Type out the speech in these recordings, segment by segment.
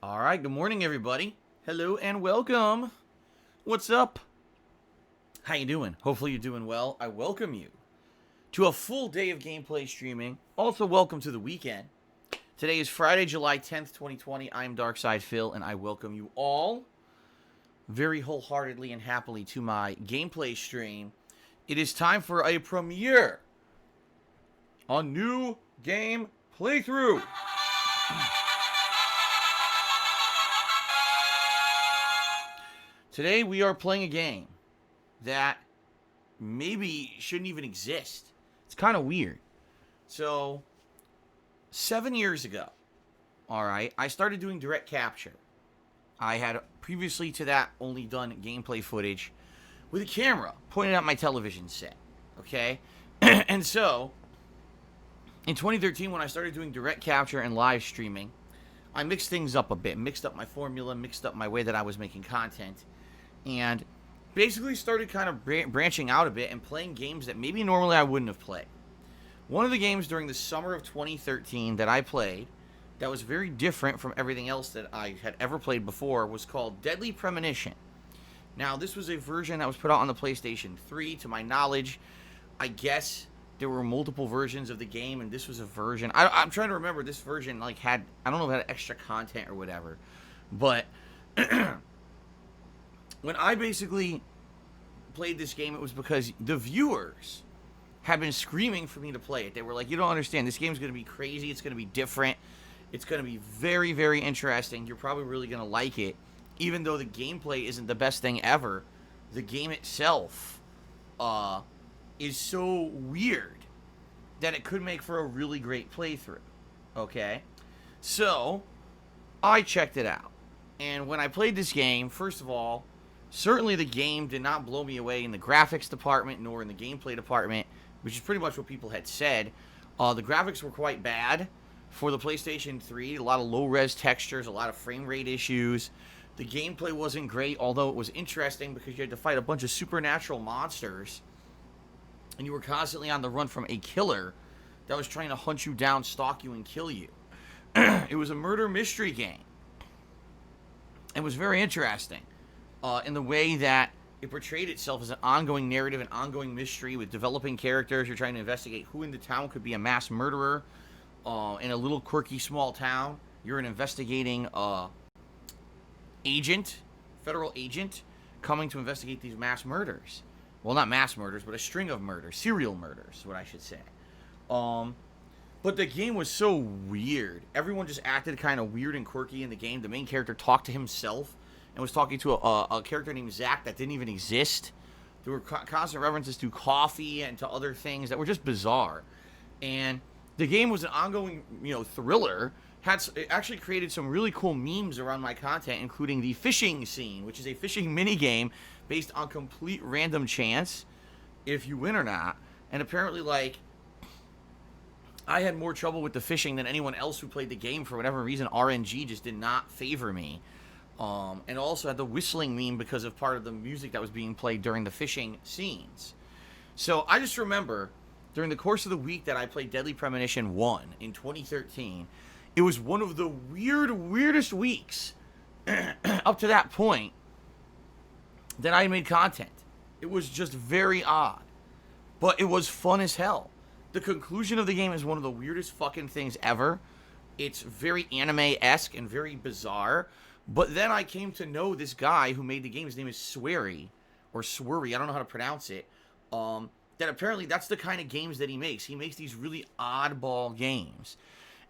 All right, good morning, everybody. Hello and welcome. What's up? How you doing? Hopefully you're doing well. I welcome you to a full day of gameplay streaming. Also, welcome to the weekend. Today is Friday, July 10th, 2020. I'm Darkside Phil, and I welcome you all very wholeheartedly and happily to my gameplay stream. It is time for a premiere. A new game playthrough. Today we are playing a game that maybe shouldn't even exist. It's kind of weird. So, 7 years ago, alright, I started doing direct capture. I had previously to that only done gameplay footage with a camera pointed at my television set, okay? And so, in 2013 when I started doing direct capture and live streaming, I mixed things up a bit, mixed up my formula, mixed up my way that I was making content, and basically started kind of branching out a bit and playing games that maybe normally I wouldn't have played. One of the games during the summer of 2013 that I played that was very different from everything else that I had ever played before was called Deadly Premonition. Now, this was a version that was put out on the PlayStation 3. To my knowledge, I guess there were multiple versions of the game, and this was a version. I'm trying to remember, this version had, I don't know if it had extra content or whatever, but when I basically played this game, it was because the viewers had been screaming for me to play it. They were like, you don't understand, this game's going to be crazy, it's going to be different, it's going to be very, very interesting, you're probably really going to like it. Even though the gameplay isn't the best thing ever, the game itself is so weird that it could make for a really great playthrough. Okay? So, I checked it out. And when I played this game, first of all, certainly the game did not blow me away in the graphics department nor in the gameplay department, which is pretty much what people had said. The graphics were quite bad for the PlayStation 3. A lot of low-res textures, a lot of frame rate issues. The gameplay wasn't great, although it was interesting because you had to fight a bunch of supernatural monsters. And you were constantly on the run from a killer that was trying to hunt you down, stalk you, and kill you. It was a murder mystery game. It was very interesting. In the way that it portrayed itself as an ongoing narrative, an ongoing mystery with developing characters. You're trying to investigate who in the town could be a mass murderer in a little quirky small town. You're an investigating federal agent, coming to investigate these mass murders. Well, not mass murders, but a string of murders. Serial murders is what I should say. But the game was so weird. Everyone just acted kind of weird and quirky in the game. The main character talked to himself and was talking to a character named Zach that didn't even exist. There were constant references to coffee and to other things that were just bizarre. And the game was an ongoing, thriller. It actually created some really cool memes around my content, including the fishing scene, which is a fishing minigame based on complete random chance, if you win or not. And apparently, I had more trouble with the fishing than anyone else who played the game. For whatever reason, RNG just did not favor me. And also had the whistling meme because of part of the music that was being played during the fishing scenes. So I just remember, during the course of the week that I played Deadly Premonition 1 in 2013, it was one of the weirdest weeks up to that point that I made content. It was just very odd. But it was fun as hell. The conclusion of the game is one of the weirdest fucking things ever. It's very anime-esque and very bizarre. But then I came to know this guy who made the game. His name is Swery, or Swery, I don't know how to pronounce it. That apparently that's the kind of games that he makes. He makes these really oddball games.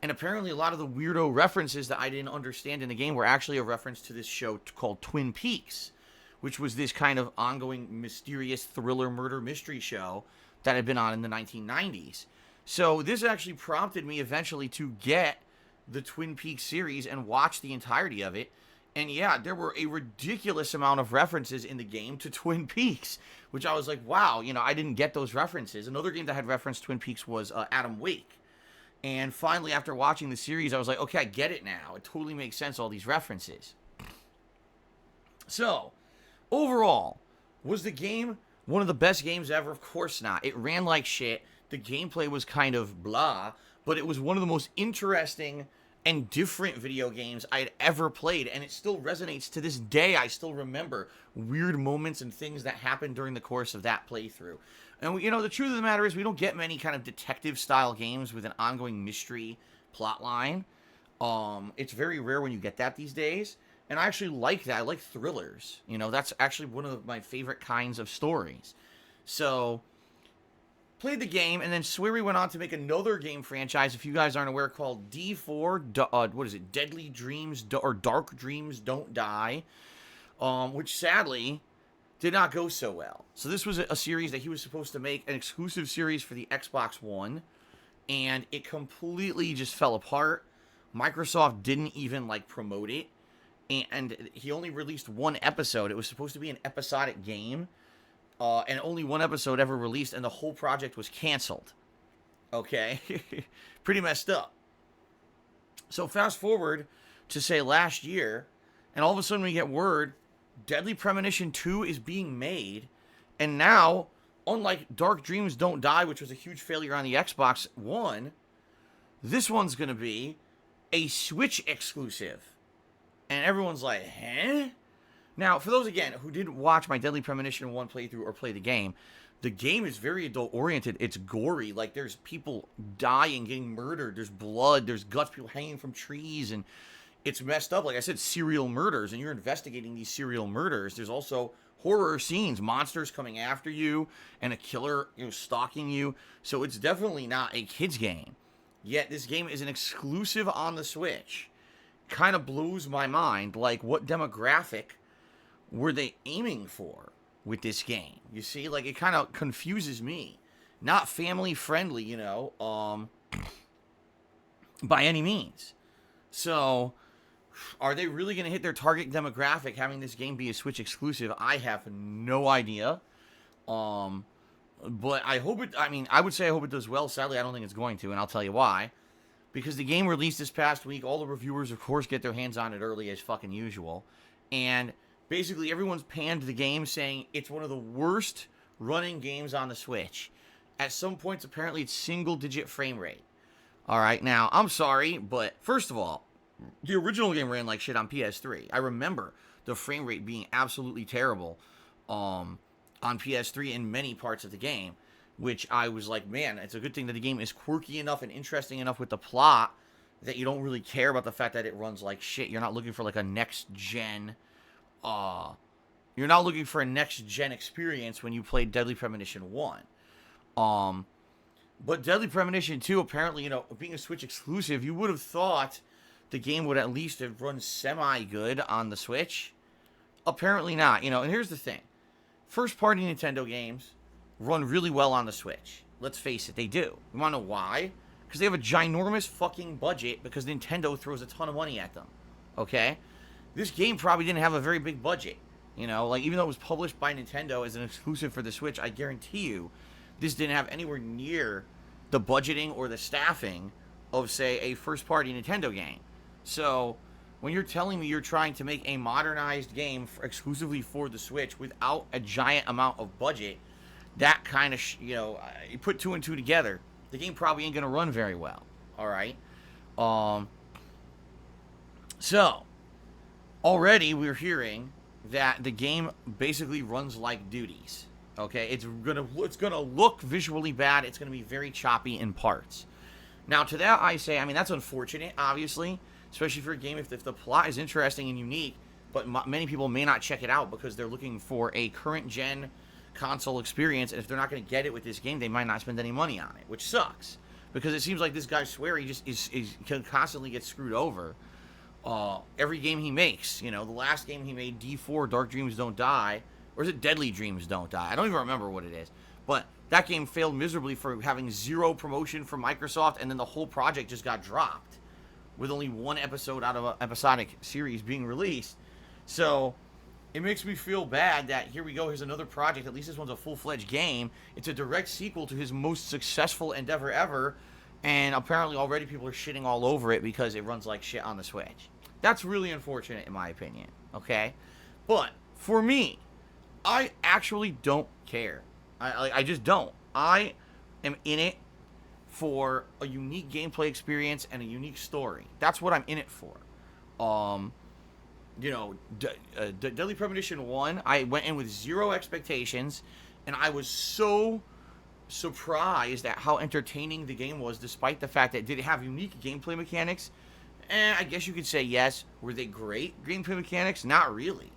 And apparently a lot of the weirdo references that I didn't understand in the game were actually a reference to this show called Twin Peaks, which was this kind of ongoing mysterious thriller murder mystery show that had been on in the 1990s. So this actually prompted me eventually to get the Twin Peaks series and watch the entirety of it. And yeah, there were a ridiculous amount of references in the game to Twin Peaks, which I was like, wow, I didn't get those references. Another game that had referenced Twin Peaks was Adam Wake. And finally, after watching the series, I was like, okay, I get it now. It totally makes sense, all these references. So, overall, was the game one of the best games ever? Of course not. It ran like shit. The gameplay was kind of blah, but it was one of the most interesting and different video games I had ever played, and it still resonates to this day. I still remember weird moments and things that happened during the course of that playthrough. And the truth of the matter is, we don't get many kind of detective-style games with an ongoing mystery plot line. It's very rare when you get that these days, and I actually like that. I like thrillers. That's actually one of my favorite kinds of stories. So, played the game, and then Swery went on to make another game franchise, if you guys aren't aware, called D4, what is it, Deadly Dreams, or Dark Dreams Don't Die, which sadly did not go so well. So this was a series that he was supposed to make, an exclusive series for the Xbox One, and it completely just fell apart. Microsoft didn't even, promote it, and he only released one episode. It was supposed to be an episodic game, and only one episode ever released, and the whole project was canceled. Okay? Pretty messed up. So fast forward to, say, last year, and all of a sudden we get word Deadly Premonition 2 is being made, and now, unlike Dark Dreams Don't Die, which was a huge failure on the Xbox One, this one's going to be a Switch exclusive. And everyone's like, huh? Now, for those, again, who didn't watch my Deadly Premonition 1 playthrough or play the game is very adult-oriented. It's gory. There's people dying, getting murdered. There's blood. There's guts, people hanging from trees, and it's messed up. Like I said, serial murders, and you're investigating these serial murders. There's also horror scenes, monsters coming after you, and a killer, stalking you. So it's definitely not a kid's game. Yet this game is an exclusive on the Switch. Kind of blows my mind. What demographic were they aiming for with this game? You see, it kind of confuses me. Not family friendly, by any means. So, are they really going to hit their target demographic having this game be a Switch exclusive? I have no idea. But I hope I would say I hope it does well. Sadly, I don't think it's going to, and I'll tell you why. Because the game released this past week, all the reviewers, of course, get their hands on it early as fucking usual. And basically, everyone's panned the game, saying it's one of the worst running games on the Switch. At some points, apparently, it's single-digit frame rate. Alright, now, I'm sorry, but first of all, the original game ran like shit on PS3. I remember the frame rate being absolutely terrible on PS3 in many parts of the game, which I was like, man, it's a good thing that the game is quirky enough and interesting enough with the plot that you don't really care about the fact that it runs like shit. You're not looking for a next-gen, you're not looking for a next-gen experience when you play Deadly Premonition 1. But Deadly Premonition 2, apparently, being a Switch exclusive, you would have thought the game would at least have run semi-good on the Switch. Apparently not, and here's the thing. First-party Nintendo games run really well on the Switch. Let's face it, they do. You want to know why? Because they have a ginormous fucking budget because Nintendo throws a ton of money at them. Okay? This game probably didn't have a very big budget. Even though it was published by Nintendo as an exclusive for the Switch, I guarantee you this didn't have anywhere near the budgeting or the staffing of, say, a first-party Nintendo game. So, when you're telling me you're trying to make a modernized game exclusively for the Switch without a giant amount of budget, that kind of, you put two and two together, the game probably ain't going to run very well. Alright? So, already we're hearing that the game basically runs like duties. Okay? It's gonna look visually bad. It's going to be very choppy in parts. Now, to that I say, that's unfortunate, obviously. Especially for a game if the plot is interesting and unique, but many people may not check it out because they're looking for a current-gen console experience, and if they're not going to get it with this game, they might not spend any money on it, which sucks. Because it seems like this guy Swery just can constantly get screwed over every game he makes. The last game he made, D4, Dark Dreams Don't Die, or is it Deadly Dreams Don't Die? I don't even remember what it is. But that game failed miserably for having zero promotion from Microsoft, and then the whole project just got dropped with only one episode out of an episodic series being released. So, it makes me feel bad that here we go, here's another project. At least this one's a full-fledged game. It's a direct sequel to his most successful endeavor ever, and apparently already people are shitting all over it because it runs like shit on the Switch. That's really unfortunate in my opinion, okay? But, for me, I actually don't care. I just don't. I am in it for a unique gameplay experience and a unique story. That's what I'm in it for. Deadly Premonition 1, I went in with zero expectations, and I was so surprised at how entertaining the game was, despite the fact that did it have unique gameplay mechanics? I guess you could say yes. Were they great gameplay mechanics? Not really.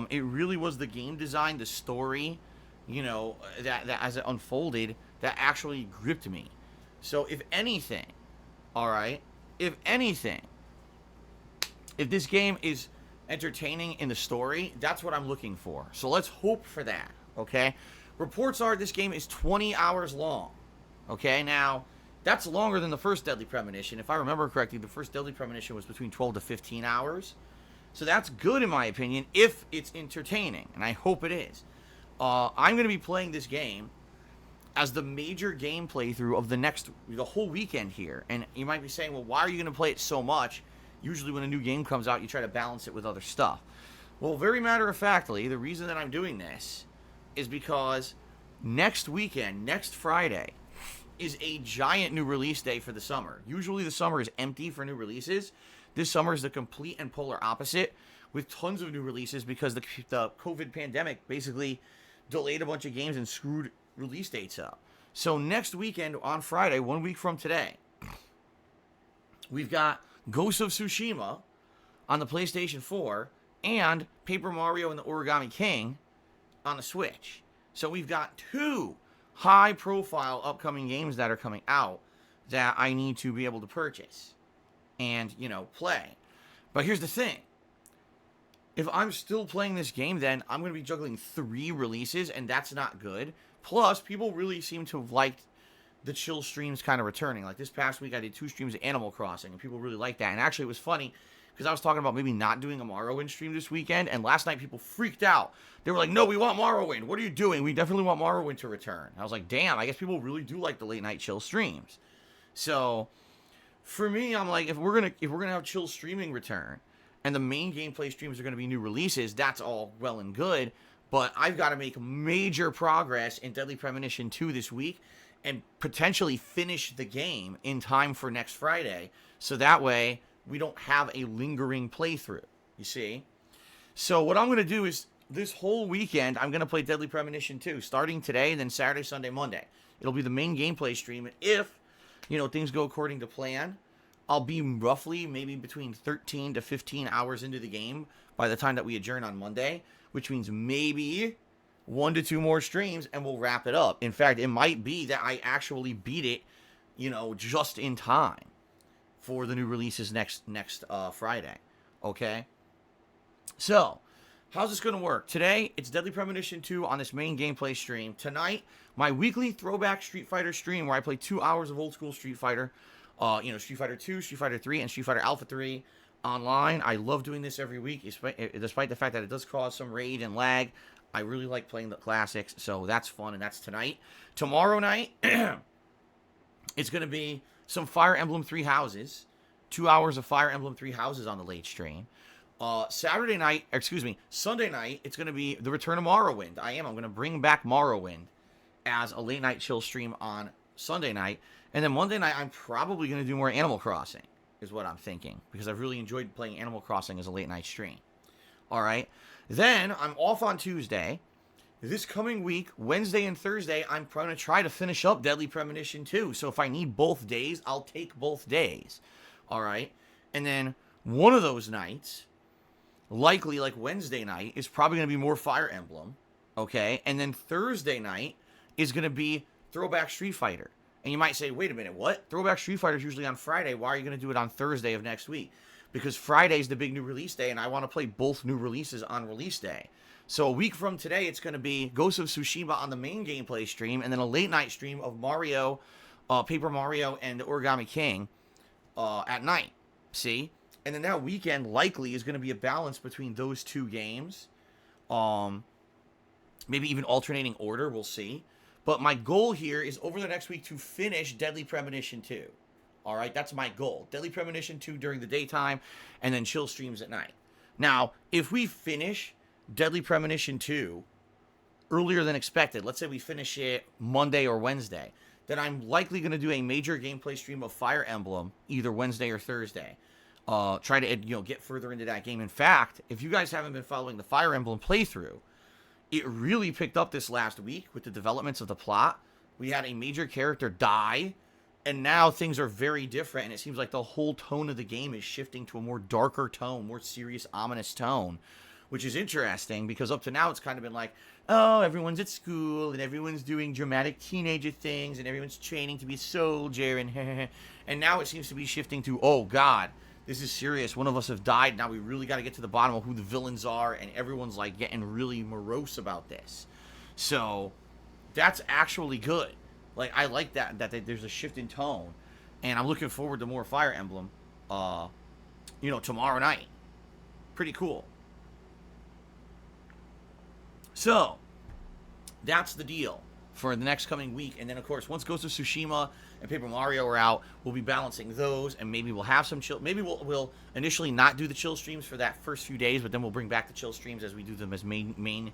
It really was the game design, the story, that as it unfolded, that actually gripped me. So if anything, if this game is entertaining in the story, that's what I'm looking for. So let's hope for that, okay? Reports are this game is 20 hours long, okay? Now, that's longer than the first Deadly Premonition. If I remember correctly, the first Deadly Premonition was between 12 to 15 hours. So that's good in my opinion if it's entertaining, and I hope it is. I'm going to be playing this game as the major game playthrough of the whole weekend here. And you might be saying, well, why are you going to play it so much? Usually when a new game comes out, you try to balance it with other stuff. Well, very matter-of-factly, the reason that I'm doing this is because next weekend, next Friday, is a giant new release day for the summer. Usually the summer is empty for new releases. This summer is the complete and polar opposite, with tons of new releases because the COVID pandemic basically delayed a bunch of games and screwed release dates up. So next weekend, on Friday, 1 week from today, we've got Ghost of Tsushima on the PlayStation 4 and Paper Mario and the Origami King on the Switch. So we've got two high-profile upcoming games that are coming out that I need to be able to purchase and, play. But here's the thing. If I'm still playing this game, then I'm going to be juggling 3 releases, and that's not good. Plus, people really seem to have liked the chill streams kind of returning. Like this past week, I did 2 streams of Animal Crossing, and people really liked that. And actually, it was funny, because I was talking about maybe not doing a Morrowind stream this weekend, and last night people freaked out. They were like, no, we want Morrowind. What are you doing? We definitely want Morrowind to return. I was like, damn, I guess people really do like the late night chill streams. So, for me, I'm like, if we're gonna have chill streaming return, and the main gameplay streams are gonna be new releases, that's all well and good. But I've got to make major progress in Deadly Premonition 2 this week, and potentially finish the game in time for next Friday, so that way we don't have a lingering playthrough, you see? So what I'm going to do is, this whole weekend, I'm going to play Deadly Premonition 2, starting today, then Saturday, Sunday, Monday. It'll be the main gameplay stream, and if, things go according to plan, I'll be roughly maybe between 13 to 15 hours into the game by the time that we adjourn on Monday, which means maybe 1 to 2 more streams, and we'll wrap it up. In fact, it might be that I actually beat it, just in time for the new releases next Friday. Okay? So, how's this going to work? Today, it's Deadly Premonition 2 on this main gameplay stream. Tonight, my weekly throwback Street Fighter stream where I play 2 hours of old school Street Fighter. Street Fighter 2, Street Fighter 3, and Street Fighter Alpha 3 online. I love doing this every week, despite the fact that it does cause some rage and lag. I really like playing the classics, so that's fun, and that's tonight. Tomorrow night, it's going to be some Fire Emblem 3 Houses. 2 hours of Fire Emblem 3 Houses on the late stream. Sunday night, it's going to be the return of Morrowind. I'm going to bring back Morrowind as a late night chill stream on Sunday night. And then Monday night, I'm probably going to do more Animal Crossing, is what I'm thinking, because I've really enjoyed playing Animal Crossing as a late night stream. All right. Then I'm off on Tuesday. This coming week, Wednesday and Thursday, I'm going to try to finish up Deadly Premonition 2. So if I need both days, I'll take both days. All right. And then one of those nights, likely like Wednesday night, is probably going to be more Fire Emblem. Okay. And then Thursday night is going to be Throwback Street Fighter. And you might say, wait a minute, what? Throwback Street Fighter is usually on Friday. Why are you going to do it on Thursday of next week? Because Friday's the big new release day, and I want to play both new releases on release day. So a week from today, it's going to be Ghost of Tsushima on the main gameplay stream, and then a late night stream of Mario, Paper Mario, and the Origami King at night. See? And then that weekend likely is going to be a balance between those 2 games. Maybe even alternating order, we'll see. But my goal here is over the next week to finish Deadly Premonition 2. All right, that's my goal. Deadly Premonition 2 during the daytime, and then chill streams at night. Now, if we finish Deadly Premonition 2 earlier than expected, let's say we finish it Monday or Wednesday, that I'm likely going to do a major gameplay stream of Fire Emblem either Wednesday or Thursday. Try to get further into that game. In fact, if you guys haven't been following the Fire Emblem playthrough, it really picked up this last week with the developments of the plot. We had a major character die, and now things are very different, and it seems like the whole tone of the game is shifting to a more darker tone, more serious, ominous tone, which is interesting because up to now it's kind of been like, oh, everyone's at school, and everyone's doing dramatic teenager things, and everyone's training to be a soldier, and now it seems to be shifting to, oh, God, this is serious. One of us have died. Now we really got to get to the bottom of who the villains are, and everyone's like getting really morose about this. So that's actually good. Like, I like that there's a shift in tone, and I'm looking forward to more Fire Emblem, tomorrow night. Pretty cool. So that's the deal for the next coming week. And then, of course, once Ghost of Tsushima and Paper Mario are out, we'll be balancing those, and maybe we'll have some chill. Maybe we'll initially not do the chill streams for that first few days, but then we'll bring back the chill streams as we do them as main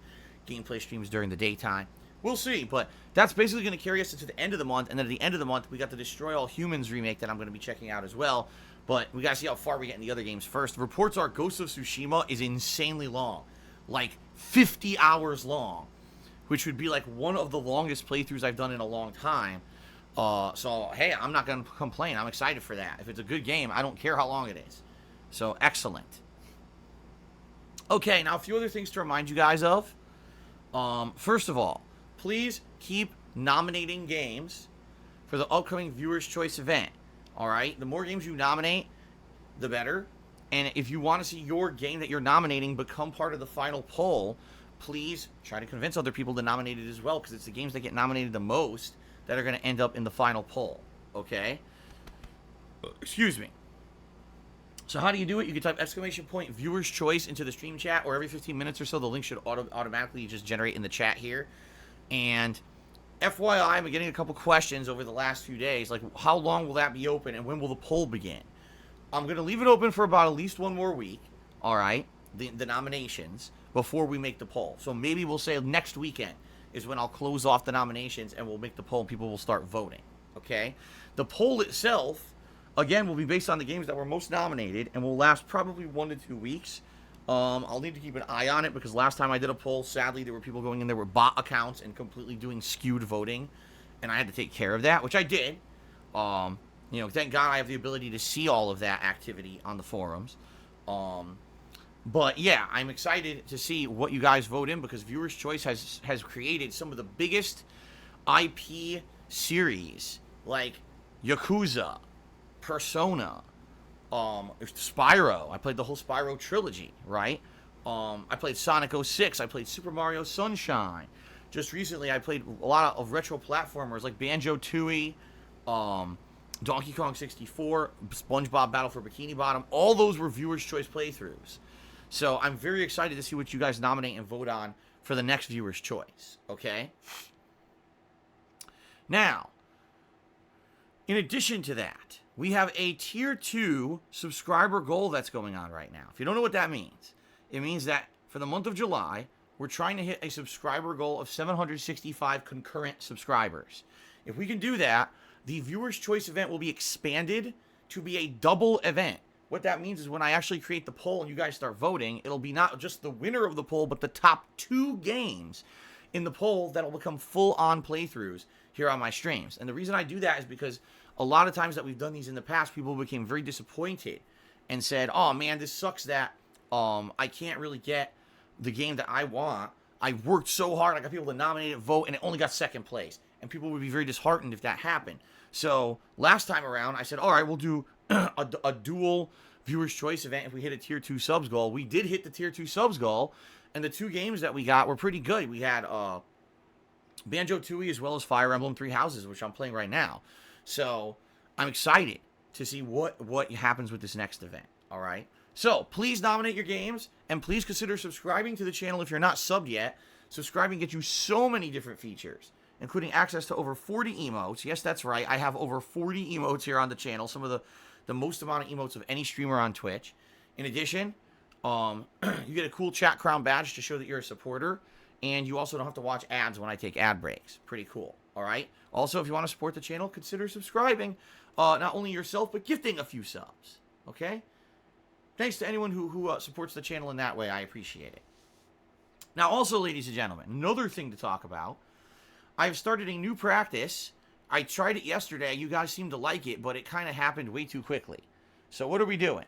gameplay streams during the daytime. We'll see, but that's basically going to carry us into the end of the month, and then at the end of the month, we got the Destroy All Humans remake that I'm going to be checking out as well, but we got to see how far we get in the other games first. Reports are Ghost of Tsushima is insanely long, like 50 hours long, which would be like one of the longest playthroughs I've done in a long time. So, hey, I'm not going to complain. I'm excited for that. If it's a good game, I don't care how long it is. So, excellent. Okay, now a few other things to remind you guys of. First of all, please keep nominating games for the upcoming Viewer's Choice event. All right? The more games you nominate, the better. And if you want to see your game that you're nominating become part of the final poll, please try to convince other people to nominate it as well, because it's the games that get nominated the most that are going to end up in the final poll. Okay? Excuse me. So how do you do it? You can type !Viewer's Choice into the stream chat, or every 15 minutes or so, the link should automatically just generate in the chat here. And FYI, I'm getting a couple questions over the last few days, like how long will that be open and when will the poll begin? I'm going to leave it open for about at least one more week, all right, the nominations, before we make the poll. So maybe we'll say next weekend is when I'll close off the nominations and we'll make the poll and people will start voting, okay? The poll itself, again, will be based on the games that were most nominated and will last probably 1 to 2 weeks. I'll need to keep an eye on it because last time I did a poll, sadly, there were people going in there with bot accounts and completely doing skewed voting, and I had to take care of that, which I did. Thank God I have the ability to see all of that activity on the forums. But yeah, I'm excited to see what you guys vote in because Viewer's Choice has created some of the biggest IP series like Yakuza, Persona, Spyro. I played the whole Spyro trilogy, right? I played Sonic 06. I played Super Mario Sunshine. Just recently, I played a lot of retro platformers like Banjo-Tooie, Donkey Kong 64, SpongeBob Battle for Bikini Bottom. All those were Viewer's Choice playthroughs. So I'm very excited to see what you guys nominate and vote on for the next Viewer's Choice, okay? Now, in addition to that, we have a Tier 2 subscriber goal that's going on right now. If you don't know what that means, it means that for the month of July, we're trying to hit a subscriber goal of 765 concurrent subscribers. If we can do that, the Viewer's Choice event will be expanded to be a double event. What that means is when I actually create the poll and you guys start voting, it'll be not just the winner of the poll, but the top 2 games in the poll that'll become full-on playthroughs here on my streams. And the reason I do that is because a lot of times that we've done these in the past, people became very disappointed and said, oh man, this sucks that I can't really get the game that I want. I worked so hard, I got people to nominate and vote, and it only got second place. And people would be very disheartened if that happened. So last time around, I said, all right, we'll do a dual Viewer's Choice event if we hit a Tier 2 subs goal. We did hit the Tier 2 subs goal, and the 2 games that we got were pretty good. We had Banjo-Tooie as well as Fire Emblem Three Houses, which I'm playing right now. So I'm excited to see what happens with this next event, all right? So please nominate your games, and please consider subscribing to the channel if you're not subbed yet. Subscribing gets you so many different features, including access to over 40 emotes. Yes, that's right. I have over 40 emotes here on the channel, some of the most amount of emotes of any streamer on Twitch. In addition, you get a cool chat crown badge to show that you're a supporter, and you also don't have to watch ads when I take ad breaks. Pretty cool. All right. Also, if you want to support the channel, consider subscribing. Not only yourself, but gifting a few subs. Okay. Thanks to anyone who supports the channel in that way. I appreciate it. Now, also, ladies and gentlemen, another thing to talk about. I've started a new practice. I tried it yesterday. You guys seemed to like it, but it kind of happened way too quickly. So what are we doing?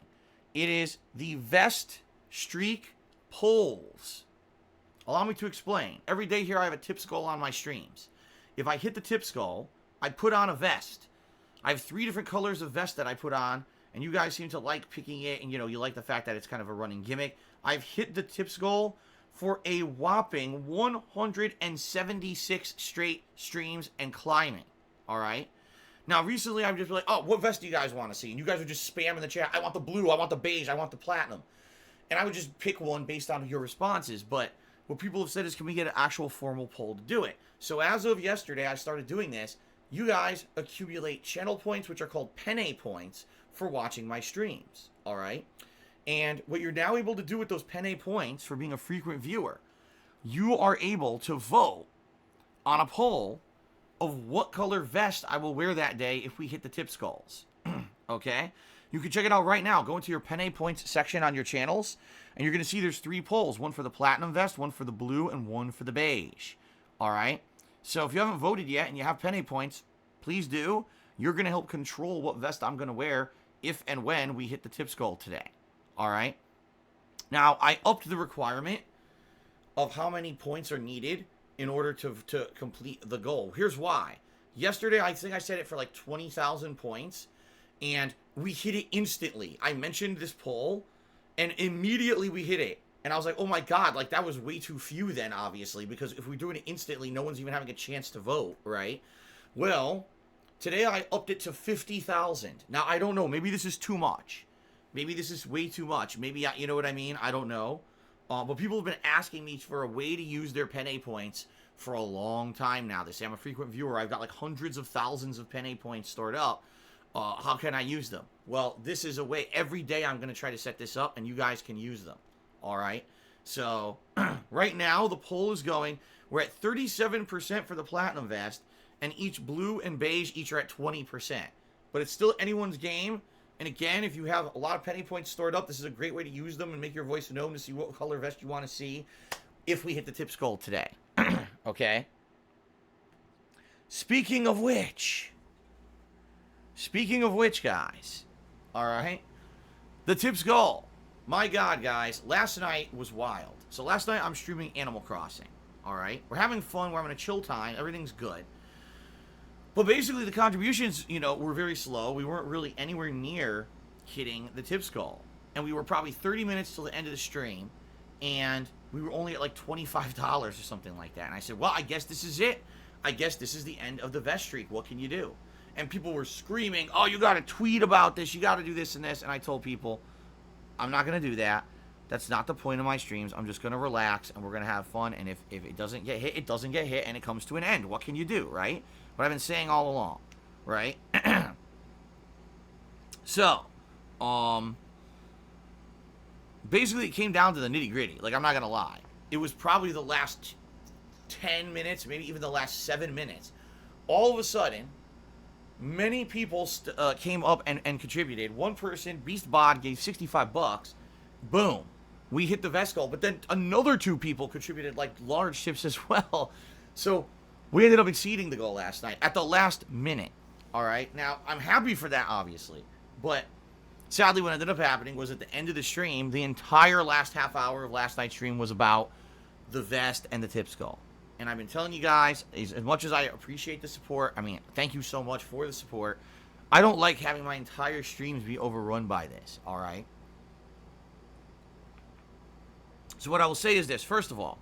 It is the vest streak polls. Allow me to explain. Every day here I have a tip skull on my streams. If I hit the tip skull, I put on a vest. I have 3 different colors of vest that I put on, and you guys seem to like picking it, and you like the fact that it's kind of a running gimmick. I've hit the tip skull for a whopping 176 straight streams and climbing. All right? Now, recently I've just been like, oh, what vest do you guys want to see? And you guys would just spam in the chat, I want the blue, I want the beige, I want the platinum. And I would just pick one based on your responses. But what people have said is, can we get an actual formal poll to do it? So as of yesterday, I started doing this. You guys accumulate channel points, which are called penne points, for watching my streams. All right? And what you're now able to do with those penne points for being a frequent viewer, you are able to vote on a poll of what color vest I will wear that day if we hit the tip skulls. Okay? You can check it out right now. Go into your penne points section on your channels, and you're going to see there's 3 polls. One for the platinum vest, one for the blue, and one for the beige. All right? So if you haven't voted yet and you have penne points, please do. You're going to help control what vest I'm going to wear if and when we hit the tip skull today. All right? Now, I upped the requirement of how many points are needed in order to complete the goal. Here's why. Yesterday, I think I set it for like 20,000 points, and we hit it instantly. I mentioned this poll, and immediately we hit it. And I was like, oh my God, like that was way too few then, obviously, because if we're doing it instantly, no one's even having a chance to vote, right? Well, today I upped it to 50,000. Now, I don't know. Maybe this is too much. Maybe this is way too much. Maybe, you know what I mean? I don't know. But people have been asking me for a way to use their penne points for a long time now. They say I'm a frequent viewer. I've got like hundreds of thousands of penne points stored up. How can I use them? Well, this is a way. Every day I'm going to try to set this up, and you guys can use them. All right? So, right now, the poll is going. We're at 37% for the platinum vest, and each blue and beige each are at 20%. But it's still anyone's game. And again, if you have a lot of penne points stored up, this is a great way to use them and make your voice known to see what color vest you want to see if we hit the tip skull today. Okay? Speaking of which, guys, all right, the tip skull. My God, guys, last night was wild. So last night I'm streaming Animal Crossing, all right? We're having fun. We're having a chill time. Everything's good. But basically, the contributions, were very slow. We weren't really anywhere near hitting the tip skull. And we were probably 30 minutes till the end of the stream. And we were only at like $25 or something like that. And I said, well, I guess this is it. I guess this is the end of the vest streak. What can you do? And people were screaming, oh, you got to tweet about this. You got to do this and this. And I told people, I'm not going to do that. That's not the point of my streams. I'm just going to relax and we're going to have fun. And if it doesn't get hit, it doesn't get hit and it comes to an end. What can you do, right? What I've been saying all along, right? So, basically it came down to the nitty gritty. Like, I'm not going to lie. It was probably the last 10 minutes, maybe even the last 7 minutes. All of a sudden, many people came up and contributed. One person, Beast Bod, gave $65. Boom. We hit the vest goal. But then another 2 people contributed, like, large tips as well. So, we ended up exceeding the goal last night at the last minute. All right? Now, I'm happy for that, obviously. But sadly, what ended up happening was at the end of the stream, the entire last half hour of last night's stream was about the vest and the tip skull. And I've been telling you guys, as much as I appreciate the support, I mean, thank you so much for the support. I don't like having my entire streams be overrun by this. All right? So what I will say is this. First of all,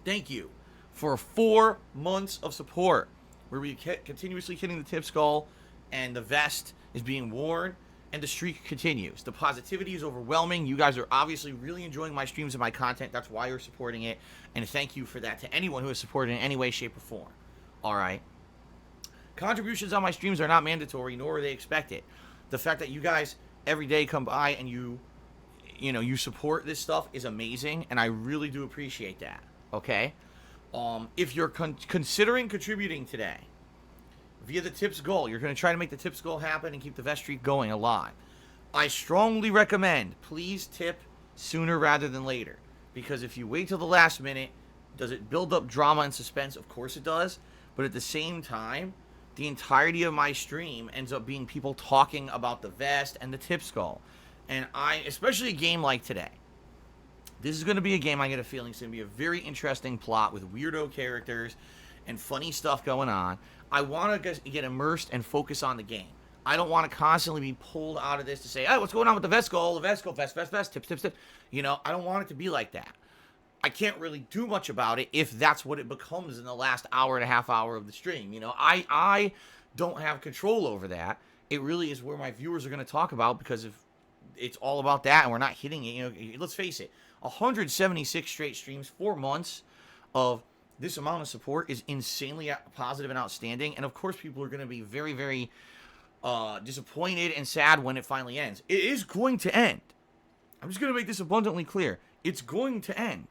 thank you for 4 months of support where we kept continuously hitting the tip skull and the vest is being worn and the streak continues. The positivity is overwhelming. You guys are obviously really enjoying my streams and my content. That's why you're supporting it. And thank you for that to anyone who has supported in any way, shape, or form. All right. Contributions on my streams are not mandatory, nor are they expected. The fact that you guys every day come by and you support this stuff is amazing. And I really do appreciate that. Okay. If you're considering contributing today via the tips goal, you're going to try to make the tips goal happen and keep the vest streak going alive. I strongly recommend, please tip sooner rather than later. Because if you wait till the last minute, does it build up drama and suspense? Of course it does. But at the same time, the entirety of my stream ends up being people talking about the vest and the tips goal. And especially a game like today. This is going to be a game I get a feeling is going to be a very interesting plot with weirdo characters and funny stuff going on. I want to get immersed and focus on the game. I don't want to constantly be pulled out of this to say, oh, what's going on with the vest goal? The vest goal, vest, tips. You know, I don't want it to be like that. I can't really do much about it if that's what it becomes in the last hour and a half hour of the stream. You know, I don't have control over that. It really is where my viewers are going to talk about, because if it's all about that and we're not hitting it, you know, let's face it, 176 straight streams, 4 months of this amount of support is insanely positive and outstanding. And of course, people are going to be very, very disappointed and sad when it finally ends. It is going to end. I'm just going to make this abundantly clear. It's going to end.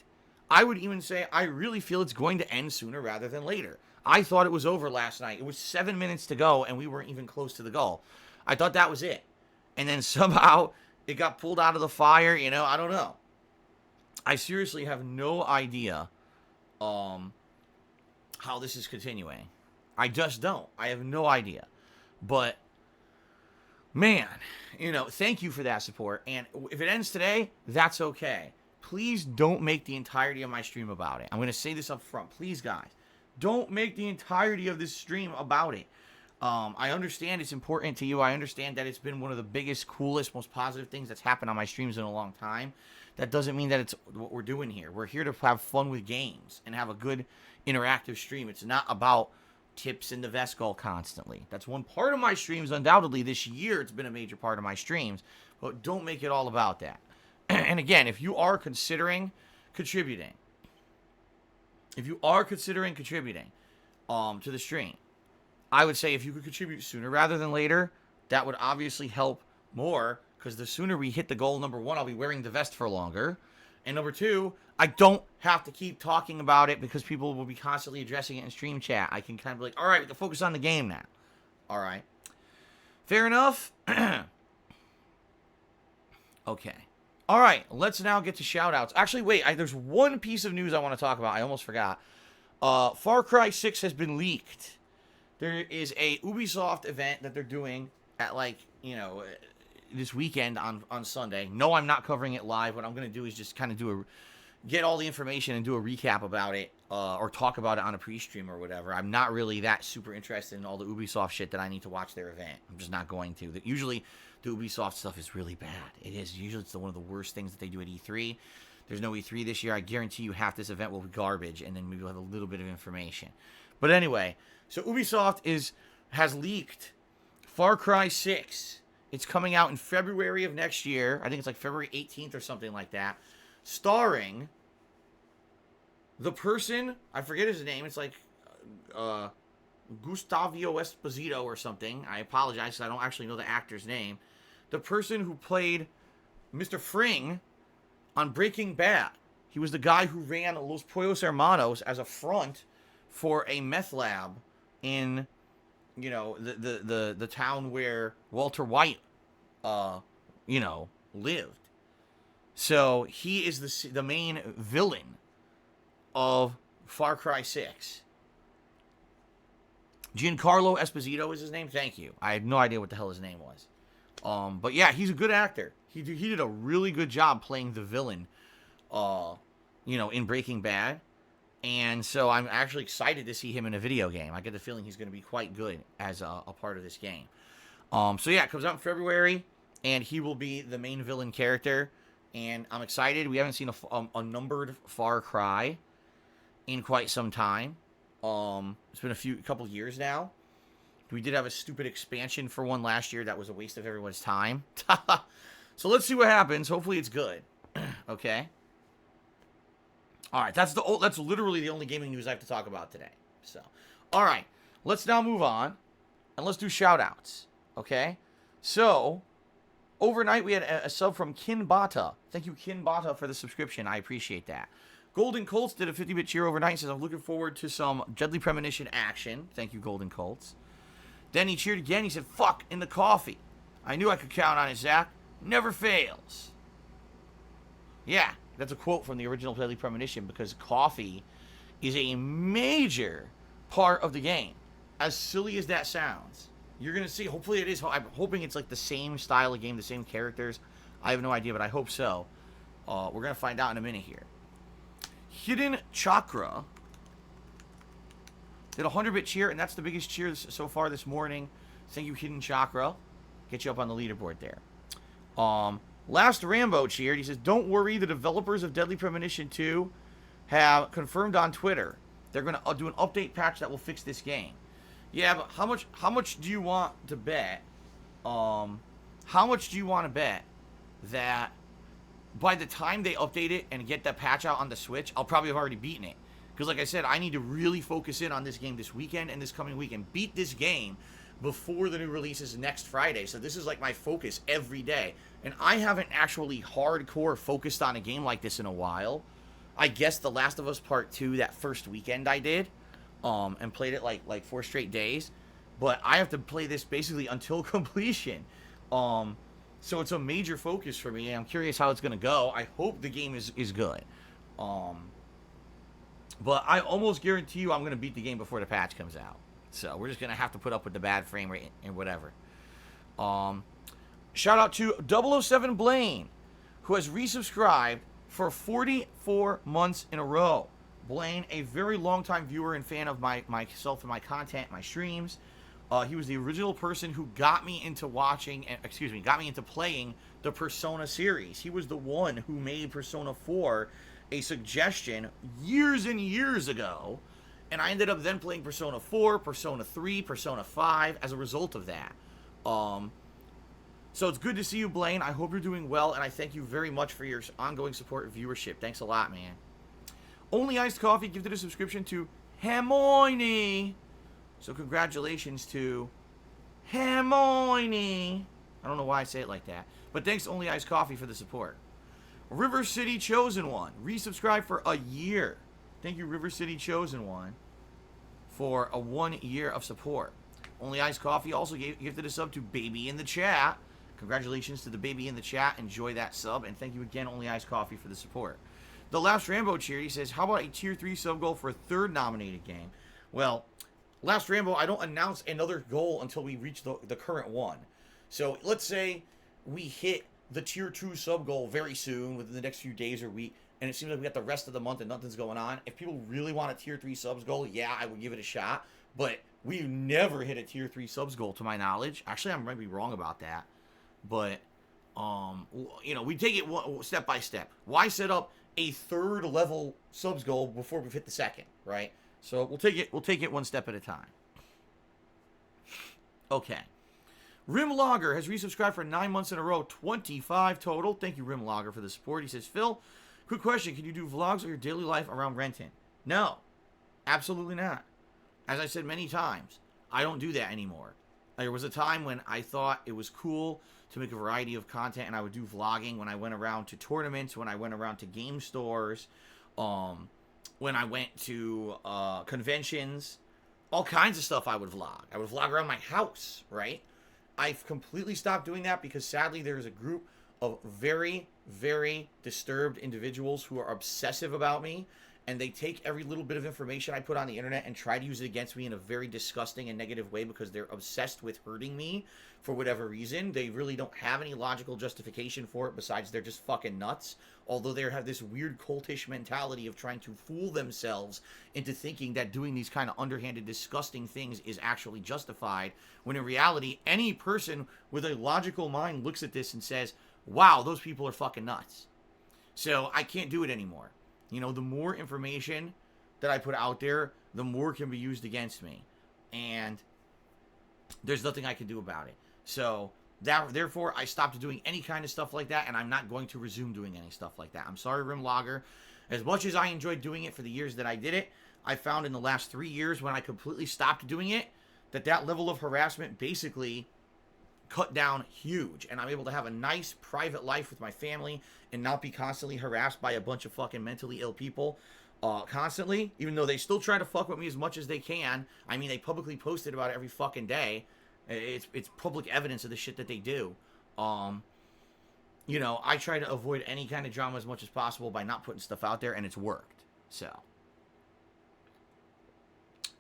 I would even say I really feel it's going to end sooner rather than later. I thought it was over last night. It was 7 minutes to go, and we weren't even close to the goal. I thought that was it. And then somehow it got pulled out of the fire. You know, I don't know. I seriously have no idea how this is continuing. I just don't. I have no idea. But, man, you know, thank you for that support. And if it ends today, that's okay. Please don't make the entirety of my stream about it. I'm going to say this up front. Please, guys, don't make the entirety of this stream about it. I understand it's important to you. I understand that it's been one of the biggest, coolest, most positive things that's happened on my streams in a long time. That doesn't mean that it's what we're doing here. We're here to have fun with games and have a good interactive stream. It's not about tips in the vest goal constantly. That's one part of my streams. Undoubtedly, this year it's been a major part of my streams. But don't make it all about that. And again, if you are considering contributing, to the stream, I would say if you could contribute sooner rather than later, that would obviously help more, because the sooner we hit the goal, number one, I'll be wearing the vest for longer. And number two, I don't have to keep talking about it because people will be constantly addressing it in stream chat. I can kind of be like, all right, we can focus on the game now. All right. Fair enough? Okay. All right, let's now get to shoutouts. Actually, wait, there's one piece of news I want to talk about. I almost forgot. Far Cry 6 has been leaked. There is a Ubisoft event that they're doing at, like, you know, this weekend on Sunday. No, I'm not covering it live. What I'm going to do is just kind of get all the information and do a recap about it, or talk about it on a pre-stream or whatever. I'm not really that super interested in all the Ubisoft shit that I need to watch their event. I'm just not going to. Usually, the Ubisoft stuff is really bad. It is. Usually, it's one of the worst things that they do at E3. There's no E3 this year. I guarantee you half this event will be garbage, and then maybe we'll have a little bit of information. But anyway, so Ubisoft has leaked Far Cry 6. It's coming out in February of next year. I think it's like February 18th or something like that. Starring the person, I forget his name. It's like Gustavio Esposito or something. I apologize, I don't actually know the actor's name. The person who played Mr. Fring on Breaking Bad. He was the guy who ran Los Pollos Hermanos as a front for a meth lab in, you know, the town where Walter White, you know, lived. So he is the main villain of Far Cry 6. Giancarlo Esposito is his name. Thank you. I had no idea what the hell his name was. But yeah, he's a good actor. He did a really good job playing the villain, you know, in Breaking Bad. And so I'm actually excited to see him in a video game. I get the feeling he's going to be quite good as a part of this game. So yeah, it comes out in February, and he will be the main villain character. And I'm excited. We haven't seen a numbered Far Cry in quite some time. It's been a couple years now. We did have a stupid expansion for one last year that was a waste of everyone's time. So let's see what happens. Hopefully it's good. Okay. All right, that's literally the only gaming news I have to talk about today. So, all right, let's now move on and let's do shout-outs. Okay. So, overnight we had a sub from Kinbata. Thank you, Kinbata, for the subscription. I appreciate that. Golden Colts did a 50-bit cheer overnight and says, I'm looking forward to some Deadly Premonition action. Thank you, Golden Colts. Then he cheered again. He said, fuck, in the coffee. I knew I could count on it, Zach. Never fails. Yeah, that's a quote from the original Deadly Premonition because coffee is a major part of the game. As silly as that sounds. You're going to see, hopefully it is. I'm hoping it's like the same style of game, the same characters. I have no idea, but I hope so. We're going to find out in a minute here. Hidden Chakra did a 100-bit cheer, and that's the biggest cheer so far this morning. Thank you, Hidden Chakra. Get you up on the leaderboard there. Last Rambo cheered. He says, don't worry, the developers of Deadly Premonition 2 have confirmed on Twitter they're going to do an update patch that will fix this game. Yeah, but how much do you want to bet? How much do you want to bet that by the time they update it and get that patch out on the Switch, I'll probably have already beaten it? Because like I said, I need to really focus in on this game this weekend and this coming weekend. Beat this game before the new release is next Friday. So this is like my focus every day. And I haven't actually hardcore focused on a game like this in a while. I guess The Last of Us Part 2, that first weekend I did, and played it like 4 straight days. But I have to play this basically until completion. So it's a major focus for me, and I'm curious how it's going to go. I hope the game is good. But I almost guarantee you I'm going to beat the game before the patch comes out. So we're just going to have to put up with the bad frame rate and whatever. Shout out to 007 Blaine, who has resubscribed for 44 months in a row. Blaine, a very long-time viewer and fan of myself and my content, my streams. He was the original person who got me into got me into playing the Persona series. He was the one who made Persona 4 a suggestion years and years ago. And I ended up then playing Persona 4, Persona 3, Persona 5 as a result of that. So it's good to see you, Blaine. I hope you're doing well, and I thank you very much for your ongoing support and viewership. Thanks a lot, man. Only Iced Coffee gifted a subscription to Hermione. So congratulations to Hermione. I don't know why I say it like that. But thanks to Only Iced Coffee for the support. River City Chosen One. Resubscribe for a year. Thank you, River City Chosen One, for a 1 year of support. Only Iced Coffee also gifted a sub to Baby in the Chat. Congratulations to the Baby in the Chat. Enjoy that sub. And thank you again, Only Iced Coffee, for the support. The Last Rambo cheer, he says, how about a tier 3 sub goal for a third nominated game? Well, Last Rambo, I don't announce another goal until we reach the current one. So let's say we hit the tier 2 sub goal very soon, within the next few days or week, and it seems like we got the rest of the month and nothing's going on. If people really want a tier 3 subs goal, yeah, I would give it a shot. But we've never hit a tier 3 subs goal to my knowledge. Actually, I might be wrong about that. But, we take it step by step. Why set up a third level subs goal before we've hit the second, right? So we'll take it one step at a time. Okay. Rim Logger has resubscribed for 9 months in a row, 25 total. Thank you, Rim Logger, for the support. He says, Phil, quick question. Can you do vlogs of your daily life around Renton? No, absolutely not. As I said many times, I don't do that anymore. There was a time when I thought it was cool to make a variety of content, and I would do vlogging when I went around to tournaments, when I went around to game stores, when I went to conventions, all kinds of stuff I would vlog. I would vlog around my house, right? I've completely stopped doing that because sadly there's a group of very, very disturbed individuals who are obsessive about me, and they take every little bit of information I put on the internet and try to use it against me in a very disgusting and negative way because they're obsessed with hurting me for whatever reason. They really don't have any logical justification for it besides they're just fucking nuts. Although they have this weird cultish mentality of trying to fool themselves into thinking that doing these kind of underhanded, disgusting things is actually justified, when in reality, any person with a logical mind looks at this and says, wow, those people are fucking nuts. So I can't do it anymore. You know, the more information that I put out there, the more can be used against me. And there's nothing I can do about it. So therefore, I stopped doing any kind of stuff like that, and I'm not going to resume doing any stuff like that. I'm sorry, Rim Logger. As much as I enjoyed doing it for the years that I did it, I found in the last 3 years when I completely stopped doing it, that level of harassment basically cut down huge, and I'm able to have a nice private life with my family and not be constantly harassed by a bunch of fucking mentally ill people constantly, even though they still try to fuck with me as much as they can. I mean, they publicly posted about it every fucking day. It's public evidence of the shit that they do. You know, I try to avoid any kind of drama as much as possible by not putting stuff out there, and it's worked. So,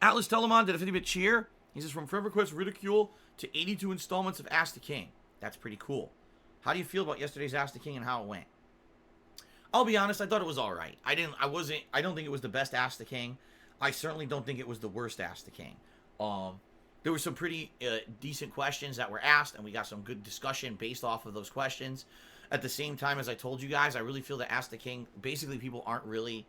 Atlas Telemon did a 50-bit cheer. He says, from Forever Quest Ridicule to 82 installments of Ask the King. That's pretty cool. How do you feel about yesterday's Ask the King and how it went? I'll be honest, I thought it was all right. I don't think it was the best Ask the King. I certainly don't think it was the worst Ask the King. There were some pretty decent questions that were asked, and we got some good discussion based off of those questions. At the same time, as I told you guys, I really feel that Ask the King, basically people aren't really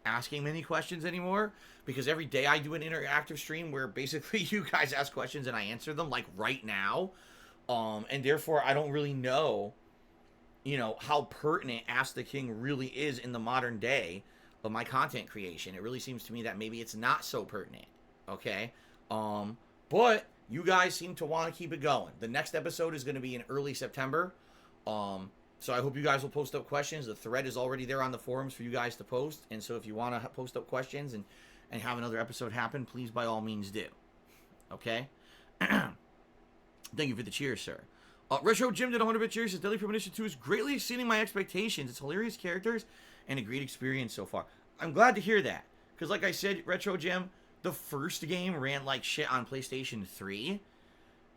asking many questions anymore, because every day I do an interactive stream where basically you guys ask questions and I answer them, like right now. And therefore, I don't really know, you know, how pertinent Ask the King really is in the modern day of my content creation. It really seems to me that maybe it's not so pertinent, okay? But you guys seem to want to keep it going. The next episode is going to be in early September. So I hope you guys will post up questions. The thread is already there on the forums for you guys to post. And so if you want to post up questions and have another episode happen, please by all means do. Okay? Thank you for the cheers, sir. Retro Jim did 100-bit cheers. Says Deadly Premonition 2 is greatly exceeding my expectations. It's hilarious characters and a great experience so far. I'm glad to hear that. Because like I said, Retro Jim, the first game ran like shit on PlayStation 3.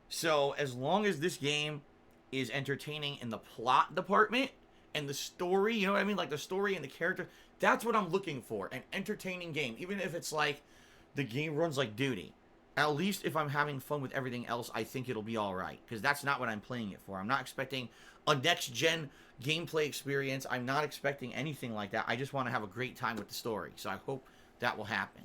So as long as this game is entertaining in the plot department and the story, you know what I mean? Like the story and the character, that's what I'm looking for. An entertaining game. Even if it's like the game runs like duty. At least if I'm having fun with everything else, I think it'll be alright. Because that's not what I'm playing it for. I'm not expecting a next-gen gameplay experience. I'm not expecting anything like that. I just want to have a great time with the story. So I hope that will happen.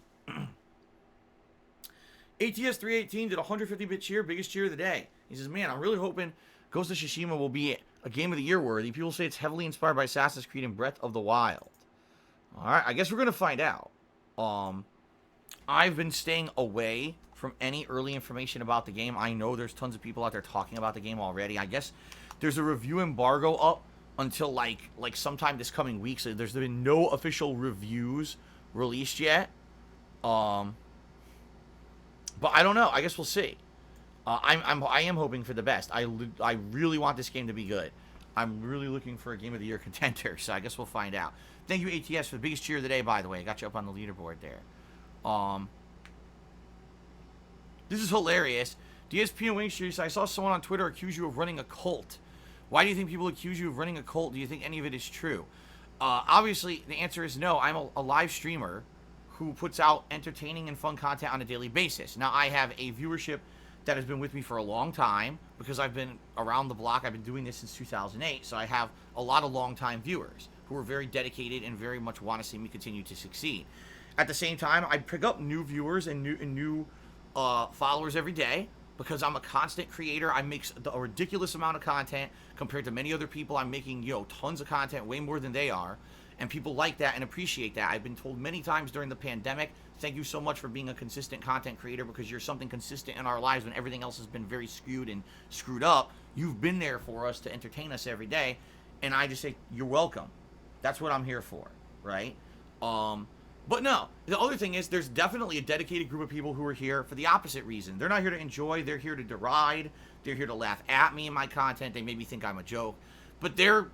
ATS318 did a 150-bit cheer, biggest cheer of the day. He says, man, I'm really hoping Ghost of Tsushima will be a Game of the Year worthy. People say it's heavily inspired by Assassin's Creed and Breath of the Wild. Alright, I guess we're going to find out. I've been staying away from any early information about the game. I know there's tons of people out there talking about the game already. I guess there's a review embargo up until like sometime this coming week. So there's been no official reviews released yet. But I don't know. I guess we'll see. I am hoping for the best. I really want this game to be good. I'm really looking for a Game of the Year contender. So I guess we'll find out. Thank you, ATS, for the biggest cheer of the day, by the way. I got you up on the leaderboard there. This is hilarious. DSP and Wing Street, I saw someone on Twitter accuse you of running a cult. Why do you think people accuse you of running a cult? Do you think any of it is true? Obviously, the answer is no. I'm a live streamer who puts out entertaining and fun content on a daily basis. Now, I have a viewership that has been with me for a long time because I've been around the block. I've been doing this since 2008, so I have a lot of long-time viewers who are very dedicated and very much want to see me continue to succeed. At the same time, I pick up new viewers and new followers every day because I'm a constant creator. I make a ridiculous amount of content compared to many other people. I'm making, tons of content, way more than they are. And people like that and appreciate that. I've been told many times during the pandemic, thank you so much for being a consistent content creator because you're something consistent in our lives when everything else has been very skewed and screwed up. You've been there for us to entertain us every day. And I just say, you're welcome. That's what I'm here for, right? But no, the other thing is there's definitely a dedicated group of people who are here for the opposite reason. They're not here to enjoy. They're here to deride. They're here to laugh at me and my content. They maybe think I'm a joke. But they're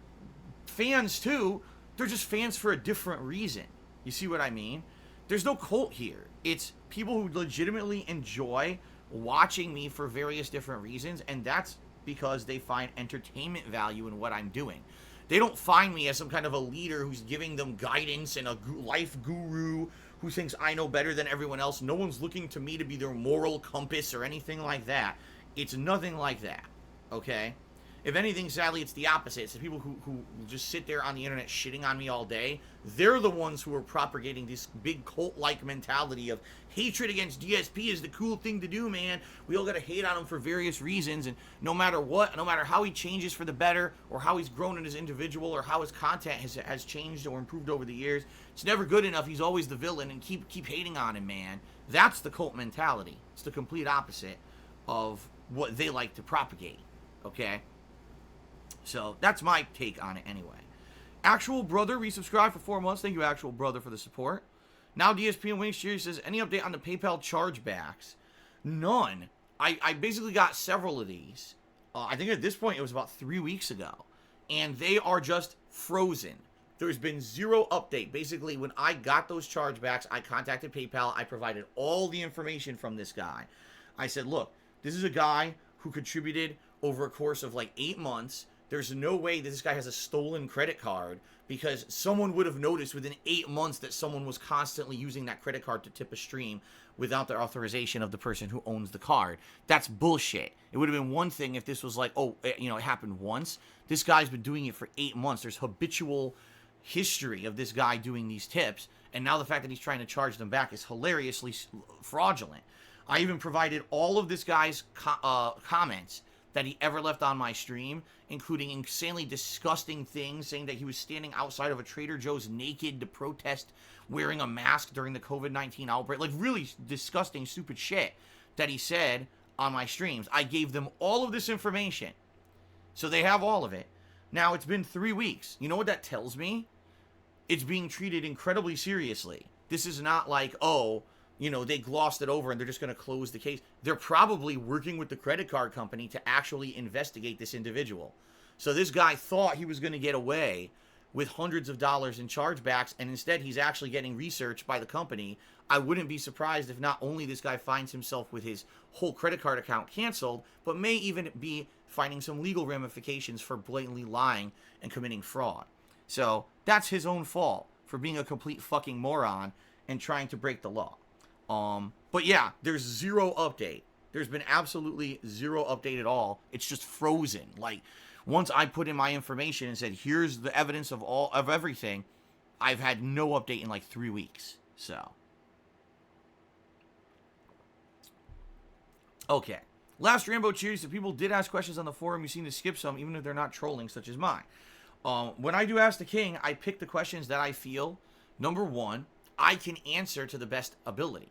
fans too. They're just fans for a different reason. You see what I mean? There's no cult here. It's people who legitimately enjoy watching me for various different reasons, and that's because they find entertainment value in what I'm doing. They don't find me as some kind of a leader who's giving them guidance and a life guru who thinks I know better than everyone else. No one's looking to me to be their moral compass or anything like that. It's nothing like that, okay? If anything, sadly, it's the opposite. It's the people who just sit there on the internet shitting on me all day. They're the ones who are propagating this big cult-like mentality of hatred against DSP is the cool thing to do, man. We all gotta hate on him for various reasons, and no matter what, no matter how he changes for the better, or how he's grown as an individual, or how his content has changed or improved over the years, it's never good enough. He's always the villain, and keep hating on him, man. That's the cult mentality. It's the complete opposite of what they like to propagate. Okay? So that's my take on it anyway. Actual Brother resubscribed for 4 months. Thank you, Actual Brother, for the support. Now DSP and Wing Series says, any update on the PayPal chargebacks? None. I basically got several of these. I think at this point it was about 3 weeks ago. And they are just frozen. There's been zero update. Basically, when I got those chargebacks, I contacted PayPal. I provided all the information from this guy. I said, look, this is a guy who contributed over a course of like 8 months. There's no way that this guy has a stolen credit card, because someone would have noticed within 8 months that someone was constantly using that credit card to tip a stream without the authorization of the person who owns the card. That's bullshit. It would have been one thing if this was like, oh, you know, it happened once. This guy's been doing it for 8 months. There's habitual history of this guy doing these tips, and now the fact that he's trying to charge them back is hilariously fraudulent. I even provided all of this guy's comments that he ever left on my stream, including insanely disgusting things, saying that he was standing outside of a Trader Joe's naked to protest wearing a mask during the COVID-19 outbreak. Like, really disgusting, stupid shit that he said on my streams. I gave them all of this information, so they have all of it. Now, it's been 3 weeks. You know what that tells me? It's being treated incredibly seriously. This is not like, oh, you know, they glossed it over and they're just going to close the case. They're probably working with the credit card company to actually investigate this individual. So this guy thought he was going to get away with hundreds of dollars in chargebacks, and instead he's actually getting researched by the company. I wouldn't be surprised if not only this guy finds himself with his whole credit card account canceled, but may even be finding some legal ramifications for blatantly lying and committing fraud. So that's his own fault for being a complete fucking moron and trying to break the law. But yeah, there's zero update. There's been absolutely zero update at all. It's just frozen. Like, once I put in my information and said, here's the evidence of everything, I've had no update in like 3 weeks. So, okay. Last Rambo Cheers. If people did ask questions on the forum, you seem to skip some, even if they're not trolling, such as mine. When I do Ask the King, I pick the questions that I feel, number one, I can answer to the best ability.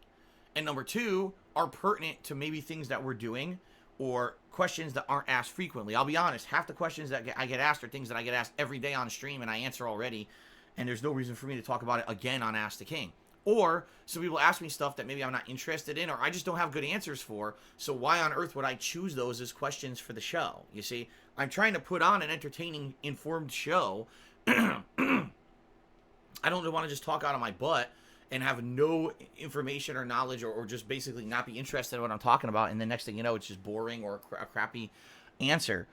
And number two, are pertinent to maybe things that we're doing or questions that aren't asked frequently. I'll be honest, half the questions that I get asked are things that I get asked every day on stream and I answer already, and there's no reason for me to talk about it again on Ask the King. Or some people ask me stuff that maybe I'm not interested in or I just don't have good answers for, so why on earth would I choose those as questions for the show? You see, I'm trying to put on an entertaining, informed show. I don't want to just talk out of my butt and have no information or knowledge or just basically not be interested in what I'm talking about, and the next thing you know, it's just boring or a crappy answer.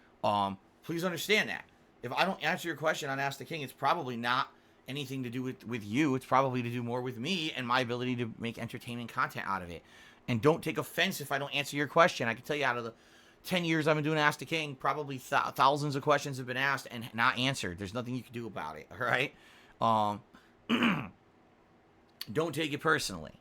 Please understand that. If I don't answer your question on Ask the King, it's probably not anything to do with you. It's probably to do more with me and my ability to make entertaining content out of it. And don't take offense if I don't answer your question. I can tell you out of the 10 years I've been doing Ask the King, probably thousands of questions have been asked and not answered. There's nothing you can do about it, all right? Don't take it personally.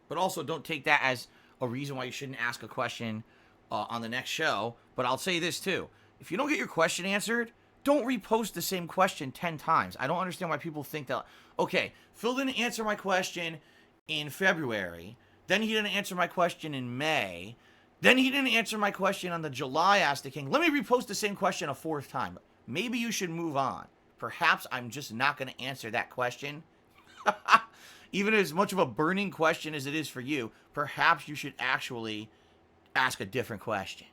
But also don't take that as a reason why you shouldn't ask a question on the next show. But I'll say this too. If you don't get your question answered, don't repost the same question 10 times. I don't understand why people think that, okay, Phil didn't answer my question in February. Then he didn't answer my question in May. Then he didn't answer my question on the July Ask the King. Let me repost the same question a fourth time. Maybe you should move on. Perhaps I'm just not going to answer that question. Even as much of a burning question as it is for you, perhaps you should actually ask a different question.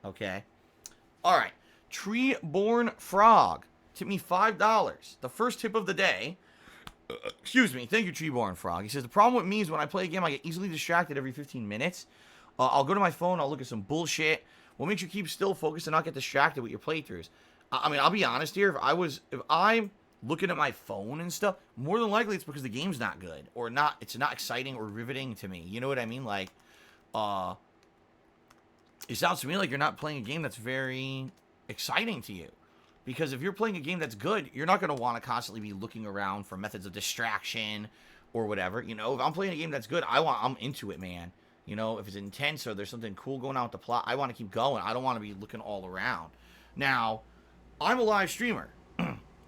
Okay? All right. Treeborn Frog tipped me $5. The first tip of the day. Excuse me. Thank you, Treeborn Frog. He says, the problem with me is when I play a game, I get easily distracted every 15 minutes. I'll go to my phone. I'll look at some bullshit. What makes you keep still focused and not get distracted with your playthroughs? I mean, I'll be honest here. If I'm looking at my phone and stuff, more than likely it's because the game's not good or not. It's not exciting or riveting to me. You know what I mean? Like, it sounds to me like you're not playing a game that's very exciting to you. Because if you're playing a game that's good, you're not going to want to constantly be looking around for methods of distraction or whatever. You know, if I'm playing a game that's good, I'm into it, man. You know, if it's intense or there's something cool going on with the plot, I want to keep going. I don't want to be looking all around. Now, I'm a live streamer.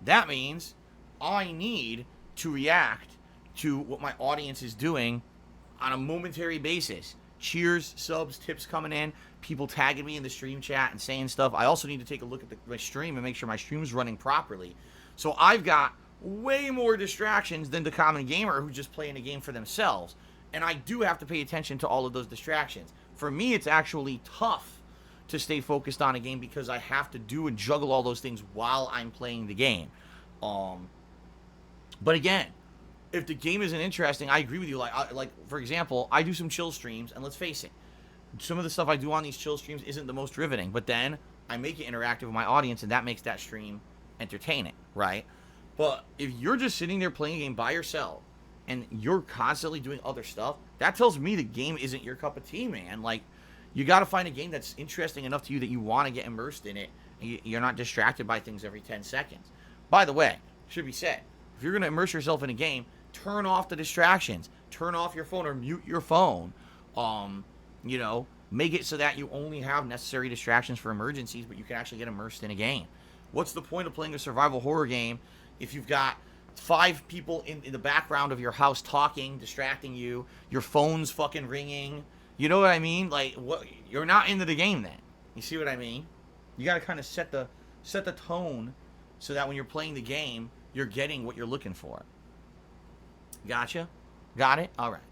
That means I need to react to what my audience is doing on a momentary basis. cheers, subs, tips coming in, people tagging me in the stream chat and saying stuff. I also need to take a look at my stream and make sure my stream's running properly. So I've got way more distractions than the common gamer who's just playing a game for themselves. And I do have to pay attention to all of those distractions. For me, it's actually tough to stay focused on a game because I have to do and juggle all those things while I'm playing the game. But again, if the game isn't interesting, I agree with you. Like for example, I do some chill streams, and let's face it, some of the stuff I do on these chill streams isn't the most riveting. But then I make it interactive with my audience, and that makes that stream entertaining, right? But if you're just sitting there playing a game by yourself and you're constantly doing other stuff, that tells me the game isn't your cup of tea, man. Like, you got to find a game that's interesting enough to you that you want to get immersed in it, and you're not distracted by things every 10 seconds. By the way, should be said, if you're going to immerse yourself in a game, turn off the distractions. Turn off your phone or mute your phone. You know, make it so that you only have necessary distractions for emergencies, but you can actually get immersed in a game. What's the point of playing a survival horror game if you've got 5 people in the background of your house talking, distracting you, your phone's fucking ringing? You know what I mean? Like, what? You're not into the game then. You see what I mean? You got to kind of set the tone so that when you're playing the game, you're getting what you're looking for. Gotcha? Got it? All right.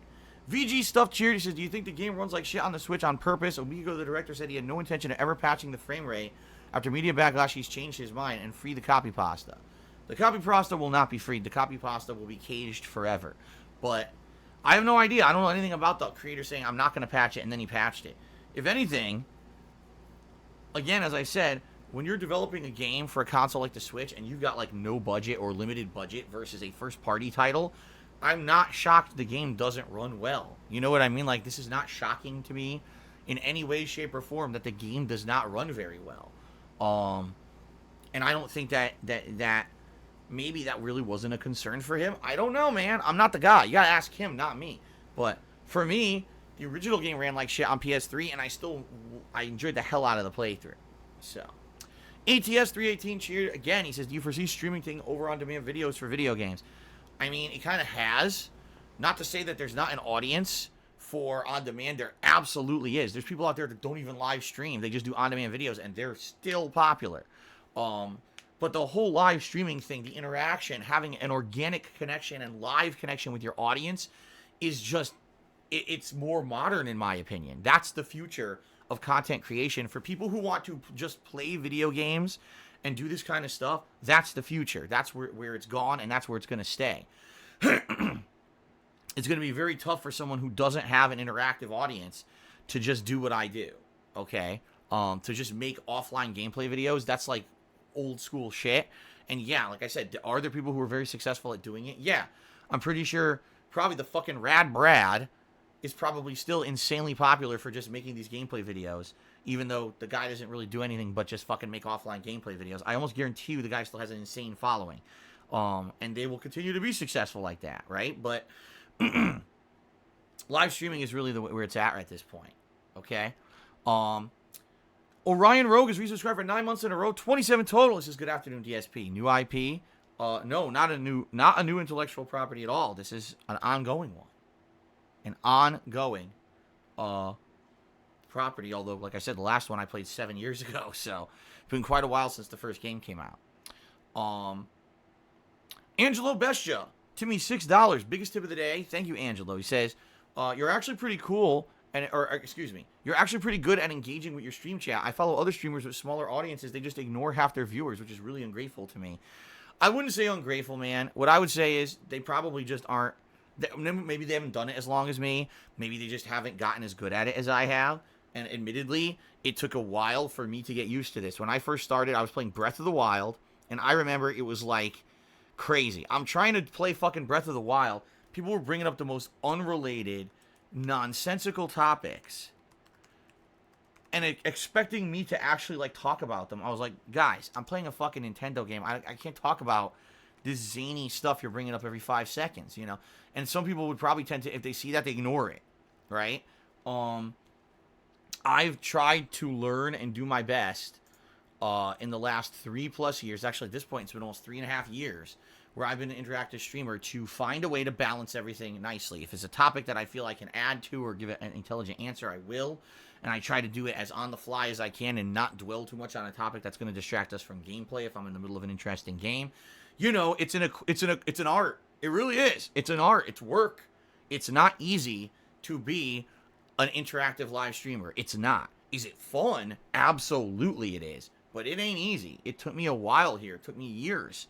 VG Stuff Cheered, he says, do you think the game runs like shit on the Switch on purpose? A week ago, the director said he had no intention of ever patching the frame rate. After media backlash, he's changed his mind and freed the copy pasta. The copy pasta will not be freed. The copy pasta will be caged forever. But I have no idea. I don't know anything about the creator saying, I'm not going to patch it, and then he patched it. If anything, again, as I said, when you're developing a game for a console like the Switch and you've got like no budget or limited budget versus a first-party title, I'm not shocked the game doesn't run well. You know what I mean? Like, this is not shocking to me in any way, shape, or form that the game does not run very well. And I don't think that maybe that really wasn't a concern for him. I don't know, man. I'm not the guy. You gotta ask him, not me. But for me, the original game ran like shit on PS3, and I enjoyed the hell out of the playthrough. So, ATS318 cheered again. He says, do you foresee streaming taking over on-demand videos for video games? I mean, it kind of has. Not to say that there's not an audience for on-demand. There absolutely is. There's people out there that don't even live stream. They just do on-demand videos, and they're still popular. But the whole live streaming thing, the interaction, having an organic connection and live connection with your audience is just, it's more modern in my opinion. That's the future of content creation. For people who want to just play video games and do this kind of stuff, that's the future. That's where it's gone, and that's where it's going to stay. It's going to be very tough for someone who doesn't have an interactive audience to just do what I do, okay? To just make offline gameplay videos, that's like old school shit. And yeah, like I said, are there people who are very successful at doing it? Yeah. I'm pretty sure probably the fucking Rad Brad is probably still insanely popular for just making these gameplay videos, even though the guy doesn't really do anything but just fucking make offline gameplay videos. I almost guarantee you the guy still has an insane following. And they will continue to be successful like that, right? But live streaming is really where it's at this point, okay? Orion Rogue is resubscribed for 9 months in a row, 27 total. This is good afternoon, DSP. New IP? No, not a new intellectual property at all. This is an ongoing one. An ongoing property, although, like I said, the last one I played 7 years ago, so it's been quite a while since the first game came out. Angelo Bestia, Timmy, $6, biggest tip of the day. Thank you, Angelo. He says, you're actually pretty cool, you're actually pretty good at engaging with your stream chat. I follow other streamers with smaller audiences. They just ignore half their viewers, which is really ungrateful to me. I wouldn't say ungrateful, man. What I would say is they probably just aren't. Maybe they haven't done it as long as me. Maybe they just haven't gotten as good at it as I have. And admittedly, it took a while for me to get used to this. When I first started, I was playing Breath of the Wild, and I remember it was like crazy. I'm trying to play fucking Breath of the Wild. People were bringing up the most unrelated, nonsensical topics and expecting me to actually like talk about them. I was like, guys, I'm playing a fucking Nintendo game. I can't talk about this zany stuff you're bringing up every 5 seconds, you know? And some people would probably tend to, if they see that, they ignore it, right? I've tried to learn and do my best in the last 3+ years. Actually, at this point, it's been almost 3.5 years where I've been an interactive streamer to find a way to balance everything nicely. If it's a topic that I feel I can add to or give it an intelligent answer, I will. And I try to do it as on the fly as I can and not dwell too much on a topic that's going to distract us from gameplay if I'm in the middle of an interesting game. You know, it's an art. It really is. It's an art. It's work. It's not easy to be an interactive live streamer. It's not. Is it fun? Absolutely it is. But it ain't easy. It took me a while here. It took me years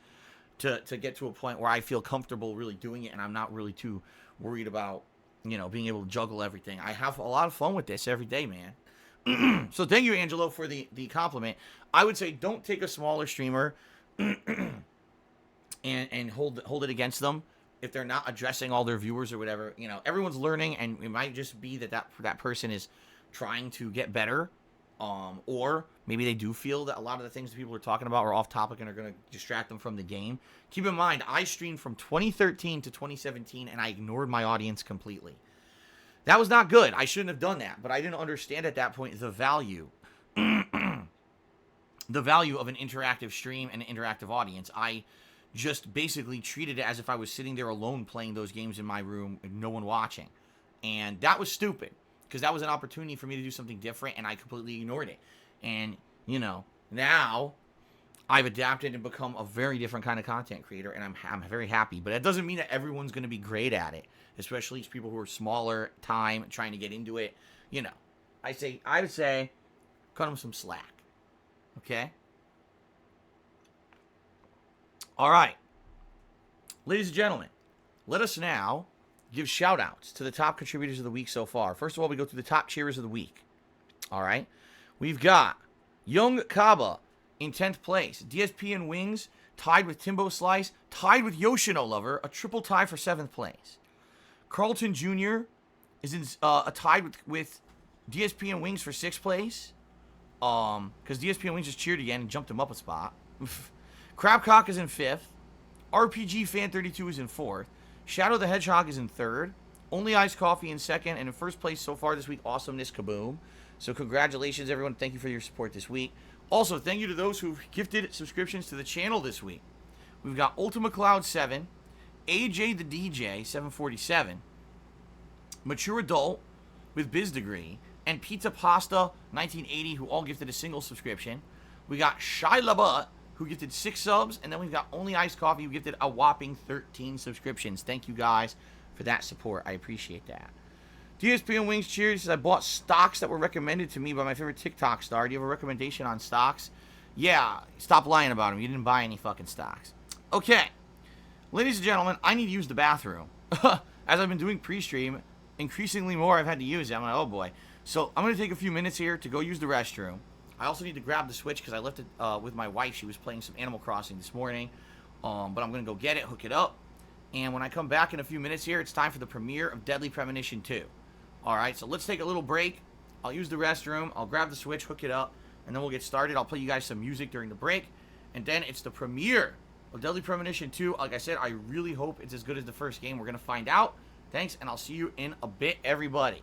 to get to a point where I feel comfortable really doing it, and I'm not really too worried about, you know, being able to juggle everything. I have a lot of fun with this every day, man. So thank you, Angelo, for the compliment. I would say don't take a smaller streamer and hold it against them if they're not addressing all their viewers or whatever. You know, everyone's learning, and it might just be that person is trying to get better, or maybe they do feel that a lot of the things that people are talking about are off topic and are going to distract them from the game. Keep in mind, I streamed from 2013 to 2017, and I ignored my audience completely. That was not good. I shouldn't have done that, but I didn't understand at that point the value the value of an interactive stream and an interactive audience. I just basically treated it as if I was sitting there alone playing those games in my room with no one watching. And that was stupid, because that was an opportunity for me to do something different, and I completely ignored it. And, you know, now I've adapted and become a very different kind of content creator, and I'm very happy. But that doesn't mean that everyone's going to be great at it, especially people who are smaller time, trying to get into it. You know, I would say cut them some slack. Okay? All right. Ladies and gentlemen, let us now give shout-outs to the top contributors of the week so far. First of all, we go through the top cheerers of the week. All right? We've got Young Kaba in 10th place. DSP and Wings tied with Timbo Slice, tied with Yoshino Lover, a triple tie for 7th place. Carlton Jr. is in tied with DSP and Wings for 6th place. Because DSP and Wings just cheered again and jumped him up a spot. Crabcock is in 5th. RPG Fan 32 is in 4th. Shadow the Hedgehog is in 3rd. Only Iced Coffee in 2nd. And in 1st place so far this week, Awesomeness Kaboom. So congratulations, everyone. Thank you for your support this week. Also, thank you to those who've gifted subscriptions to the channel this week. We've got Ultima Cloud 7, AJ the DJ 747, Mature Adult with Biz Degree, and Pizza Pasta 1980, who all gifted a single subscription. We got Shy LaButt, who gifted 6 subs, and then we've got Only Iced Coffee, who gifted a whopping 13 subscriptions. Thank you guys for that support. I appreciate that. DSP and Wings cheers. I bought stocks that were recommended to me by my favorite TikTok star. Do you have a recommendation on stocks? Yeah, stop lying about them. You didn't buy any fucking stocks. Okay. Ladies and gentlemen, I need to use the bathroom. As I've been doing pre-stream, increasingly more I've had to use it. I'm like, oh boy. So I'm going to take a few minutes here to go use the restroom. I also need to grab the Switch because I left it with my wife. She was playing some Animal Crossing this morning. But I'm going to go get it, hook it up. And when I come back in a few minutes here, it's time for the premiere of Deadly Premonition 2. Alright, so let's take a little break. I'll use the restroom. I'll grab the Switch, hook it up, and then we'll get started. I'll play you guys some music during the break. And then it's the premiere of Deadly Premonition 2. Like I said, I really hope it's as good as the first game. We're going to find out. Thanks, and I'll see you in a bit, everybody.